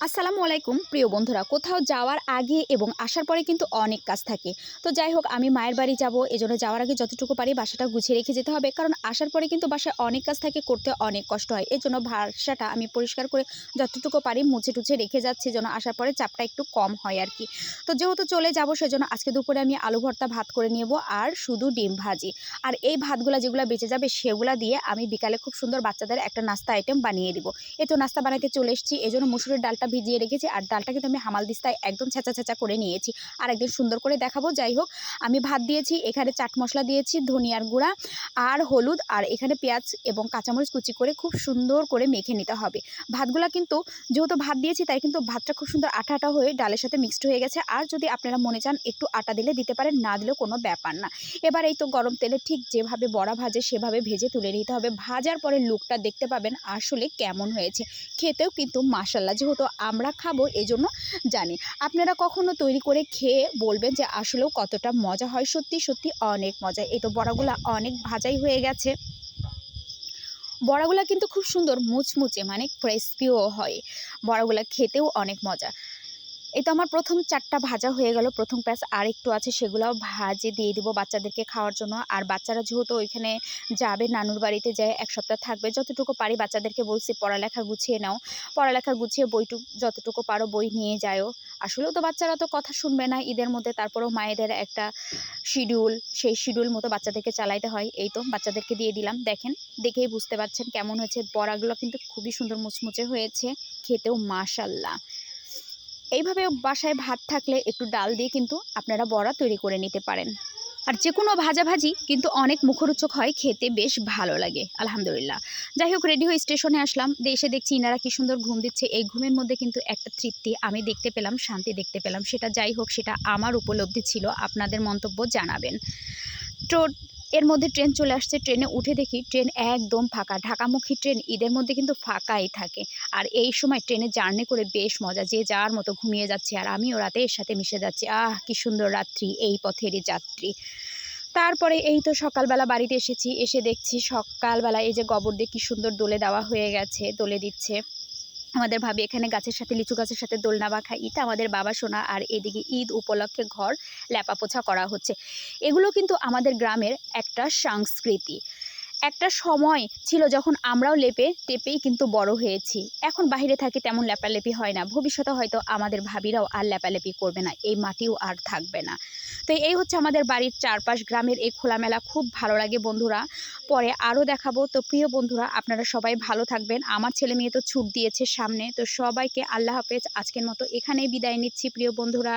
আসসালামু আলাইকুম প্রিয় বন্ধুরা, কোথাও যাওয়ার আগে এবং আসার পরে কিন্তু অনেক কাজ থাকে। তো যাই হোক, আমি মায়ের বাড়ি যাব, এজন্য যাওয়ার আগে যতটুকু পারি বাসাটা গুছিয়ে রেখে যেতে হবে, কারণ আসার পরে কিন্তু বাসায় অনেক কাজ থাকে, করতে অনেক কষ্ট হয়। এজন্য বাসাটা আমি পরিষ্কার করে যতটুকু পারি মুছে টুছে রেখে যাচ্ছি, যেন আসার পরে চাপটা একটু কম হয় আর কি। তো যেহেতু চলে যাব, সেজন্য আজকে দুপুরে আমি আলু ভর্তা ভাত করে নেব আর শুধু ডিম ভাজি। আর এই ভাতগুলা যেগুলো বেঁচে যাবে সেগুলা দিয়ে আমি বিকালে খুব সুন্দর বাচ্চাদের একটা নাস্তা আইটেম বানিয়ে দিব। এই তো নাস্তা বানাতে চলে এসেছি, এজন্য মুসুরের ডালটা ভিজিয়ে রেখেছি, আর ডালটা কিন্তু আমি হামাল দিস্তায় একদম ছেঁচা ছেঁচা করে নিয়েছি। আর একদিন সুন্দর করে দেখাবো। যাই হোক, আমি ভাত দিয়েছি, এখানে চাট মশলা দিয়েছি, ধনিয়ার গুঁড়া আর হলুদ, আর এখানে পেঁয়াজ এবং কাঁচামরিচ কুচি করে খুব সুন্দর করে মেখে নিতে হবে। ভাতগুলা কিন্তু যেহেতু ভাত দিয়েছি, তাই কিন্তু ভাতটা খুব সুন্দর আঠা আঠা হয়ে ডালের সাথে মিক্সড হয়ে গেছে। আর যদি আপনারা মনে চান একটু আটা দিলে দিতে পারেন, না দিলেও কোনো ব্যাপার না। এবার এই তো গরম তেলে ঠিক যেভাবে বড়া ভাজে সেভাবে ভেজে তুলে নিতে হবে। ভাজার পরে লুকটা দেখতে পাবেন আসলে কেমন হয়েছে। খেতেও কিন্তু মাশাআল্লাহ, যেহেতু আমরা খাবো এজন্য জানি। আপনারা কখনো তৈরি করে খেয়ে বলবেন যে আসলেও কতটা মজা হয়। সত্যি সত্যি অনেক মজা। এই তো বড়াগুলা অনেক ভাজাই হয়ে গেছে। বড়াগুলা কিন্তু খুব সুন্দর মুচমুচে, মানে ক্রিসপিও হয়। বড়াগুলা খেতেও অনেক মজা। এই তো আমার প্রথম ৪টা ভাজা হয়ে গেল, প্রথম ব্যাচ আর একটু আছে, সেগুলোও ভাজে দিয়ে দিব বাচ্চাদেরকে খাওয়ার জন্য। আর বাচ্চারা যেহেতু ওইখানে যাবে, নানুর বাড়িতে যায় ১ সপ্তাহ থাকবে, যতটুকু পারি বাচ্চাদেরকে বলছি পড়ালেখা গুছিয়ে নাও, পড়ালেখা গুছিয়ে যতটুকু পারো বই নিয়ে যাও। আসলেও তো বাচ্চারা তো কথা শুনবে না ঈদের মধ্যে, তারপরেও মায়েদের একটা শিডিউল, সেই শিডিউল মতো বাচ্চাদেরকে চালাইতে হয়। এই তো বাচ্চাদেরকে দিয়ে দিলাম, দেখেন, দেখেই বুঝতে পারছেন কেমন হয়েছে। বড়াগুলো কিন্তু খুবই সুন্দর মুচমুচে হয়েছে, খেতেও মাশাআল্লাহ। এইভাবে বাসায় ভাত থাকলে একটু ডাল দিয়ে কিন্তু আপনারা বড়া তৈরি করে নিতে পারেন। আর যে কোনো ভাজাভাজি কিন্তু অনেক মুখরোচক হয়, খেতে বেশ ভালো লাগে আলহামদুলিল্লাহ। যাই হোক, রেডি হয়ে স্টেশনে আসলাম, এসে দেখছি ইনারা কি সুন্দর ঘুম দিচ্ছে। এই ঘুমের মধ্যে কিন্তু একটা তৃপ্তি আমি দেখতে পেলাম, শান্তি দেখতে পেলাম। সেটা যাই হোক, সেটা আমার উপলব্ধি ছিল, আপনাদের মন্তব্য জানাবেন। তো এর মধ্যে ট্রেন চলে আসছে, ট্রেনে উঠে দেখি ট্রেন একদম ফাঁকা। ঢাকামুখী ট্রেন ঈদের মধ্যে কিন্তু ফাঁকাই থাকে। আর এই সময় ট্রেনে জার্নি করে বেশ মজা, যে যার মতো ঘুমিয়ে যাচ্ছে আর আমিও রাতের সাথে মিশে যাচ্ছি। কি সুন্দর রাত্রি এই পথেরই যাত্রী। তারপরে এই তো সকালবেলা বাড়িতে এসেছি, এসে দেখছি সকালবেলা এই যে গোবর দিয়ে কি সুন্দর দোলে দেওয়া হয়ে গেছে, দোলে দিচ্ছে আমাদের ভাবি। এখানে গাছের সাথে, লিচু গাছের সাথে দোলনা বাঁধা, এটা আমাদের বাবা সোনা। আর এদিকে ঈদ উপলক্ষে ঘর লেপা পোছা করা হচ্ছে। এগুলো কিন্তু আমাদের গ্রামের একটা সংস্কৃতি। একটা সময় ছিল যখন আমরাও লেপে টেপেই কিন্তু বড় হয়েছি। এখন বাইরে থাকি, তেমন লেপালেপি হয় না। ভবিষ্যতে হয়তো আমাদের ভাবিরাও আর লেপালেপি করবে না, এই মাটিও আর থাকবে না। তো এই হচ্ছে আমাদের বাড়ির চারপাশ, গ্রামের এই খোলামেলা, খুব ভালো লাগে বন্ধুরা। পরে আরও দেখাবো। তো প্রিয় বন্ধুরা, আপনারা সবাই ভালো থাকবেন। আমার ছেলে মেয়ে তো ছুট দিয়েছে সামনে। তো সবাইকে আল্লাহ হাফেজ। আজকের মতো এখানেই বিদায় নিচ্ছি প্রিয় বন্ধুরা।